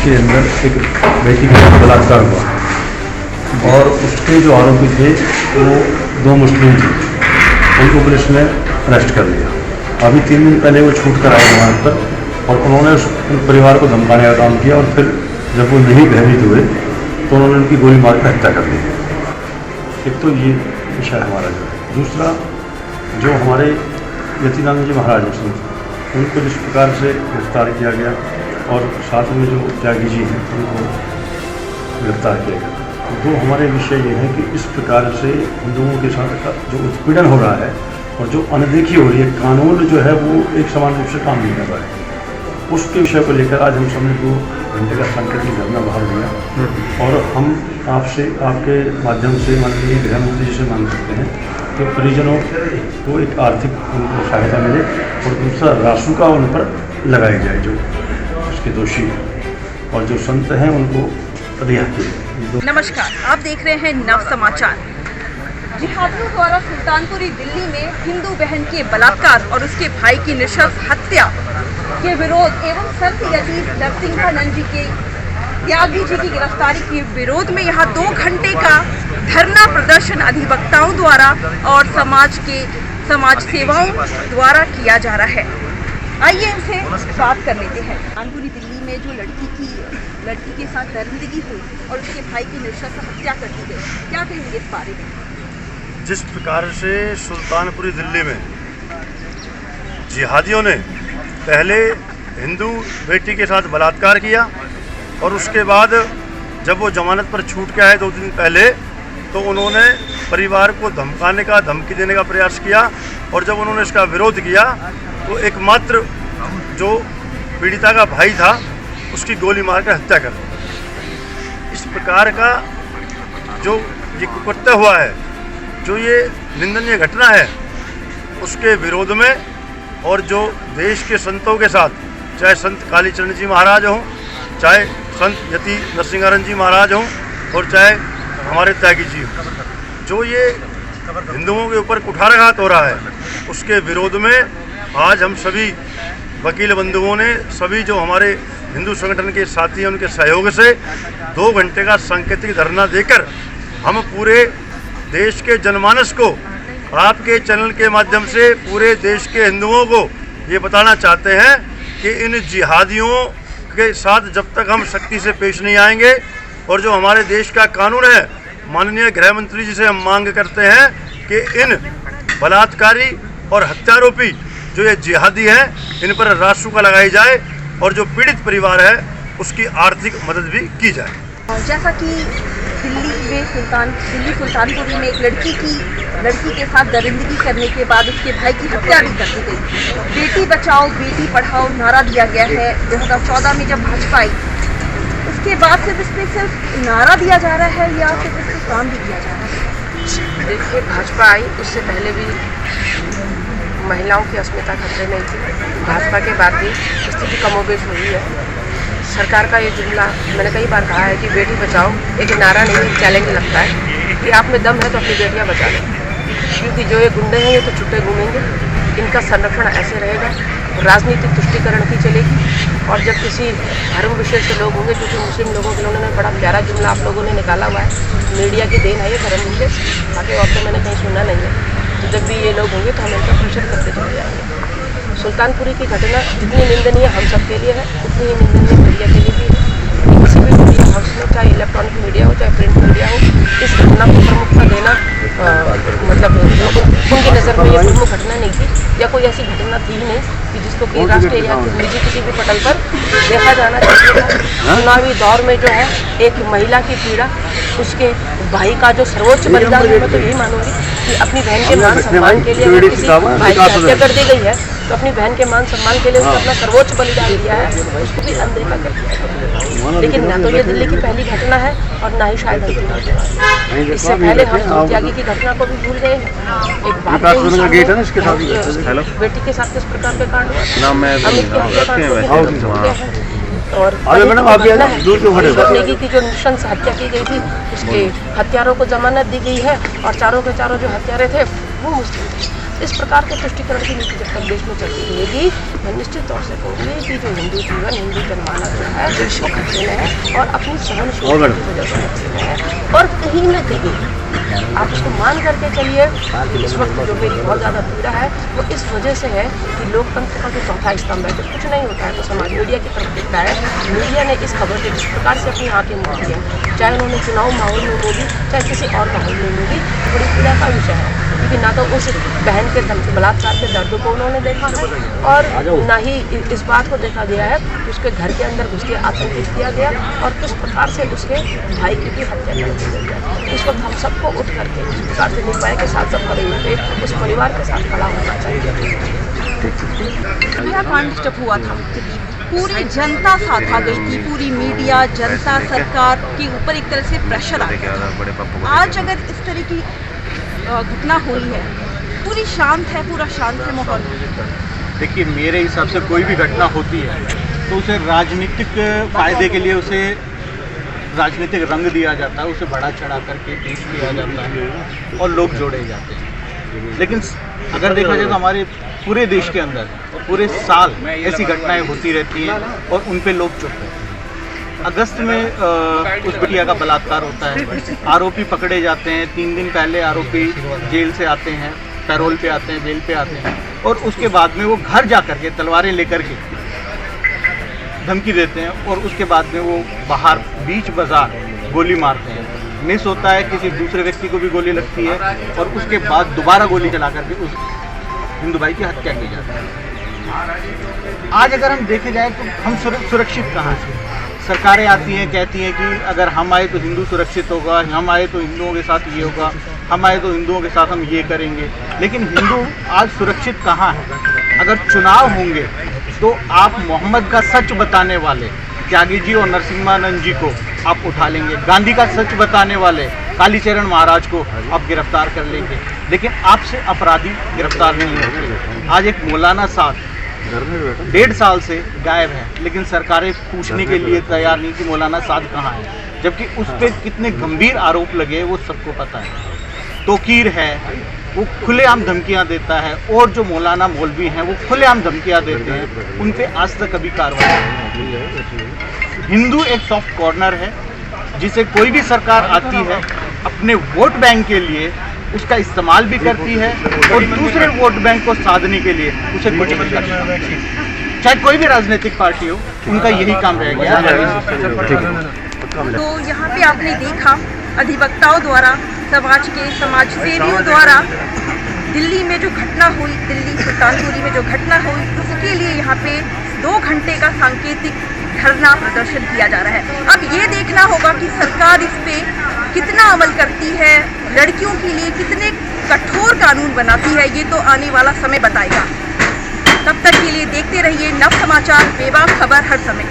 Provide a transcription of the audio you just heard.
उसके अंदर एक बेटी के साथ बलात्कार हुआ और उसके जो आरोपी थे वो 2 मुस्लिम थे। उनको पुलिस ने अरेस्ट कर लिया। अभी 3 दिन पहले वो छूट कर आए जमानत पर और उन्होंने उस परिवार को धमकाने का काम किया और फिर जब वो नहीं भयभीत हुए तो उन्होंने उनकी गोली मार कर हत्या कर दी। एक तो ये विषय हमारा जो है। दूसरा, जो हमारे यतीनंद जी महाराज हैं उनको जिस प्रकार से गिरफ्तार किया गया और साथ में जो त्यागी जी हैं उनको गिरफ्तार किया गया, तो हमारे विषय ये है कि इस प्रकार से हिंदुओं के साथ जो उत्पीड़न हो रहा है और जो अनदेखी हो रही है, कानून जो है वो एक समान रूप से काम नहीं कर रहा है, उसके विषय को लेकर आज हम सबने 2 घंटे का सांकेतिक धरना बाहर दिया और हम आपसे आपके माध्यम से माननीय गृह मंत्री जी से मांग सकते हैं कि परिजनों को एक आर्थिक उनको सहायता मिले और दूसरा रासुका उन पर लगाई जाए जो उसके दोषी हैं और जो संत हैं उनको रिहा किए। नमस्कार, आप देख रहे हैं नव समाचार। जिहादियों द्वारा सुल्तानपुरी दिल्ली में हिंदू बहन के बलात्कार और उसके भाई की नृशंस हत्या के विरोध एवं संत यति नरसिंहानंद जी के त्यागी जी की गिरफ्तारी के विरोध में यहाँ 2 घंटे का धरना प्रदर्शन अधिवक्ताओं द्वारा और समाज सेवाओं द्वारा किया जा रहा है। आइए इनसे बात कर लेते हैं। सुल्तानपुरी दिल्ली में जो लड़की के साथ दरिंदगी हुई और उसके भाई की नृशंस हत्या कर दी गई, क्या कहेंगे इस बारे में? जिस प्रकार से सुल्तानपुरी दिल्ली में जिहादियों ने पहले हिंदू बेटी के साथ बलात्कार किया और उसके बाद जब वो जमानत पर छूट के आए 2 दिन पहले तो उन्होंने परिवार को धमकी देने का प्रयास किया और जब उन्होंने इसका विरोध किया तो एकमात्र जो पीड़िता का भाई था उसकी गोली मारकर हत्या कर दी। इस प्रकार का जो ये कृत्य हुआ है, जो ये निंदनीय घटना है, उसके विरोध में और जो देश के संतों के साथ, चाहे संत कालीचरण जी महाराज हों, चाहे संत यति नरसिंहानंद जी महाराज हों और चाहे हमारे त्यागी जी हों, जो ये हिंदुओं के ऊपर कुठाराघात हो रहा है, उसके विरोध में आज हम सभी वकील बंधुओं ने, सभी जो हमारे हिंदू संगठन के साथी हैं, उनके सहयोग से 2 घंटे का सांकेतिक धरना देकर हम पूरे देश के जनमानस को आपके चैनल के माध्यम से पूरे देश के हिंदुओं को ये बताना चाहते हैं कि इन जिहादियों के साथ जब तक हम सख्ती से पेश नहीं आएंगे और जो हमारे देश का कानून है, माननीय गृह मंत्री जी से हम मांग करते हैं कि इन बलात्कारी और हत्यारोपी जो ये जिहादी हैं, इन पर रासुका लगाई जाए और जो पीड़ित परिवार है उसकी आर्थिक मदद भी की जाए। जैसा कि दिल्ली सुल्तानपुरी में एक लड़की के साथ दरिंदगी करने के बाद उसके भाई की हत्या भी कर दी गई। बेटी बचाओ बेटी पढ़ाओ नारा दिया गया है 2014 में जब भाजपा आई, उसके बाद सिर्फ नारा दिया जा रहा है या सिर्फ इस पर काम भी किया जा रहा है? देखिए, भाजपा आई उससे पहले भी महिलाओं की अस्मिता खतरे में थी। भाजपा के बाद भी स्थिति कमोबेश हुई है। सरकार का ये जुमला मैंने कई बार कहा है कि बेटी बचाओ एक नारा नहीं, एक चैलेंज लगता है कि आप में दम है तो अपनी बेटियां बचा लें, क्योंकि जो ये गुंडे हैं ये तो छुट्टे घूमेंगे, इनका संरक्षण ऐसे रहेगा, राजनीतिक तुष्टिकरण की चलेगी। और जब किसी धर्म विशेष के लोग होंगे, क्योंकि मुस्लिम लोगों के उन्होंने बड़ा प्यारा जुमला आप लोगों ने निकाला हुआ है, मीडिया की देन है ये धर्म विशेष, बाकी और तो मैंने कहीं सुना नहीं है। तो जब भी ये लोग होंगे तो हम इनका प्रेशर करते चले जाएंगे। सुल्तानपुरी की घटना जितनी निंदनीय हम सब के लिए है, उतनी ही निंदनीय मीडिया के लिए भी है। किसी भी मीडिया हाउस में, चाहे इलेक्ट्रॉनिक मीडिया हो चाहे प्रिंट मीडिया हो, इस घटना को प्रमुखता देना मतलब उनकी नज़र में ये प्रमुख घटना नहीं थी या कोई ऐसी घटना थी ही नहीं कि जिसको कि राष्ट्रीय या निजी किसी भी पटल पर देखा जाना चाहिए था। चुनावी दौर में जो है एक महिला की पीड़ा, उसके भाई का जो सर्वोच्च बलिदान है, मैं तो यही मानूंगी कि अपनी बहन के मान सम्मान के लिए अगर किसी भाई की हत्या कर दी गई है तो अपनी बहन के मान सम्मान के लिए उसने अपना सर्वोच्च बलिदान दिया है, उसको भी अनदेखा कर दिया। लेकिन ना तो ये दिल्ली की पहली घटना है और ना ही शायद अंतिम घटना है। इससे पहले हम त्यागी की घटना को भी भूल गए हैं। एक बात बेटी के साथ किस प्रकार के कांड और की जो नृशंस हत्या की गई थी, उसके हत्यारों को जमानत दी गई है और चारों के चारों जो हत्यारे थे वो मुस्लिम थे। इस प्रकार के तुष्टिकरण की नीति जब तक देश में चलती रहेगी, मैं निश्चित तौर से कहूँगी कि जो हिंदू जीवन, हिंदू जनमानस जो है वो खतरे में है और अपनी सहनशीलता की वजह से खतरे में है। और कहीं न कहीं आप उसको मान करके चलिए, इस वक्त जो मेरी बहुत ज़्यादा पीड़ा है वो इस वजह से है कि लोकतंत्र का जो चौथा स्तंभ है, जब कुछ नहीं होता है तो समाज मीडिया की तरफ देखता है। मीडिया ने इस खबर को जिस प्रकार से अपनी आँखें मूंद दी है, चाहे उन्होंने चुनाव माहौल में बोली, चाहे किसी और माहौल में बोली, बड़ी पीड़ा का विषय है। क्योंकि ना तो उस बहन के बलात्कार के दर्द को उन्होंने देखा है और ना ही इस बात को देखा गया है कि उसके घर के अंदर घुस के आतंकित किया गया और किस प्रकार से उसके भाई की भी हत्या कर दी गई है। इस वक्त हम सबको उठ करके इस प्रकार से निर्भया के साथ सब खड़े हुए उस परिवार के साथ खड़ा होना चाहिए। कांड जब हुआ था, पूरी जनता साथ आ गई थी, पूरी मीडिया, जनता, सरकार के ऊपर एक तरह से प्रेशर आ गया। आज अगर इस तरह की घटना हुई है, पूरी शांत है, पूरा शांत है माहौल। देखिए, मेरे हिसाब से कोई भी घटना होती है तो उसे राजनीतिक फायदे के लिए उसे राजनीतिक रंग दिया जाता है, उसे बढ़ा चढ़ा करके पेश किया जाता है और लोग जोड़े जाते हैं। लेकिन अगर देखा जाए तो हमारे पूरे देश के अंदर पूरे साल ऐसी घटनाएं होती रहती हैं और उन पे लोग चुप हैं। अगस्त में उस बिटिया का बलात्कार होता है, आरोपी पकड़े जाते हैं, 3 दिन पहले आरोपी जेल से आते हैं, पैरोल पे आते हैं, बेल पे आते हैं और उसके बाद में वो घर जा कर के तलवारें लेकर के धमकी देते हैं और उसके बाद में वो बाहर बीच बाजार गोली मारते हैं। मिस होता है, किसी दूसरे व्यक्ति को भी गोली लगती है और उसके बाद दोबारा गोली चला करके उस हिंदू भाई की हत्या की जाती है। आज अगर हम देखे जाए तो हम सुरक्षित कहाँ हैं? सरकारें आती हैं, कहती हैं कि अगर हम आए तो हिंदू सुरक्षित होगा, हम आए तो हिंदुओं के साथ ये होगा, हम आए तो हिंदुओं के साथ हम ये करेंगे। लेकिन हिंदू आज सुरक्षित कहाँ है? अगर चुनाव होंगे तो आप मोहम्मद का सच बताने वाले त्यागी जी और नरसिम्हानंद जी को आप उठा लेंगे, गांधी का सच बताने वाले कालीचरण महाराज को आप गिरफ्तार कर लेंगे, लेकिन आपसे अपराधी गिरफ्तार नहीं होंगे। आज एक मौलाना साहब 1.5 साल से गायब है, लेकिन सरकारें पूछने के लिए तैयार नहीं कि मौलाना साद कहाँ है, जबकि उस पर कितने गंभीर आरोप लगे वो सबको पता है। तोकीर है, वो खुलेआम धमकियां देता है और जो मौलाना मौलवी हैं वो खुलेआम धमकियां देते हैं, उन पे आज तक कभी कार्रवाई नहीं है। हिंदू एक सॉफ्ट कॉर्नर है जिसे कोई भी सरकार आती है अपने वोट बैंक के लिए उसका इस्तेमाल भी करती है और दूसरे वोट बैंक को साधने के लिए उसे कुछ भी करती है। चाहे कोई भी राजनीतिक पार्टी हो, उनका यही काम रह गया है। तो यहाँ पे आपने देखा अधिवक्ताओं द्वारा, समाज के समाज सेवियों द्वारा दिल्ली में जो घटना हुई, दिल्ली सुल्तानपुरी में जो घटना हुई, उसके लिए यहाँ पे 2 घंटे का सांकेतिक धरना प्रदर्शन किया जा रहा है। अब ये देखना होगा कि सरकार इस पे कितना अमल करती है, लड़कियों के लिए कितने कठोर कानून बनाती है, ये तो आने वाला समय बताएगा। तब तक के लिए देखते रहिए नव समाचार, बेबाक खबर हर समय।